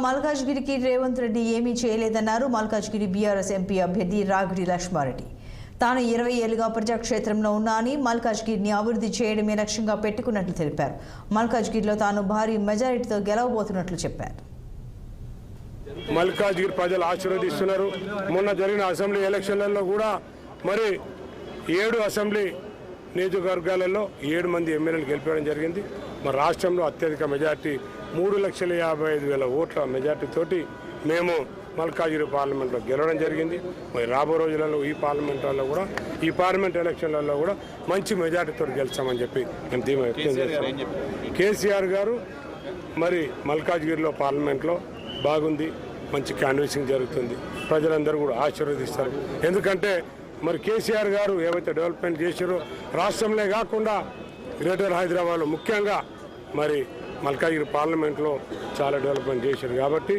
మల్కాజ్గిరికి రేవంత్ రెడ్డి ఏమీ చేయలేదన్నారు Malkajgiri BRS MP అభ్యర్థి రాగిడి లక్ష్మారెడ్డి. తాను 20 ఏళ్లుగా ప్రజాక్షేత్రంలో ఉన్నా అని మల్కాజ్గిరిని అభివృద్ధి చేయడమే లక్ష్యంగా పెట్టుకున్నట్లు తెలిపారు. మల్కాజ్గిరిలో తాను భారీ మెజారిటీతో గెలవబోతున్నట్లు చెప్పారు. మల్కాజ్గిరి ప్రజలు ఆశీర్వదిస్తున్నారు. మొన్న జరిగిన అసెంబ్లీ ఎలక్షన్లలో కూడా మరి 7 అసెంబ్లీ నియోజకవర్గాలలో 7 మంది ఎమ్మెల్యేలు గెలిపడం జరిగింది. మరి రాష్ట్రంలో అత్యధిక మెజార్టీ 3,55,000 ఓట్ల మెజార్టీతోటి మేము మల్కాజ్గిరి పార్లమెంట్లో గెలవడం జరిగింది. మరి రాబో రోజులలో ఈ పార్లమెంట్ ఎలక్షన్లలో కూడా మంచి మెజార్టీతో గెలిచామని చెప్పి మేము ధీమా వ్యక్తం చేస్తాం. కేసీఆర్ గారు మరి మల్కాజ్గిరిలో పార్లమెంట్లో బాగుంది, మంచి కాన్వెన్సింగ్ జరుగుతుంది, ప్రజలందరూ కూడా ఆశీర్వదిస్తారు. ఎందుకంటే మరి కేసీఆర్ గారు ఏవైతే డెవలప్మెంట్ చేశారో రాష్ట్రంలో కాకుండా గ్రేటర్ హైదరాబాద్లో ముఖ్యంగా మరి మల్కాజ్గిరి పార్లమెంట్లో చాలా డెవలప్మెంట్ చేశారు. కాబట్టి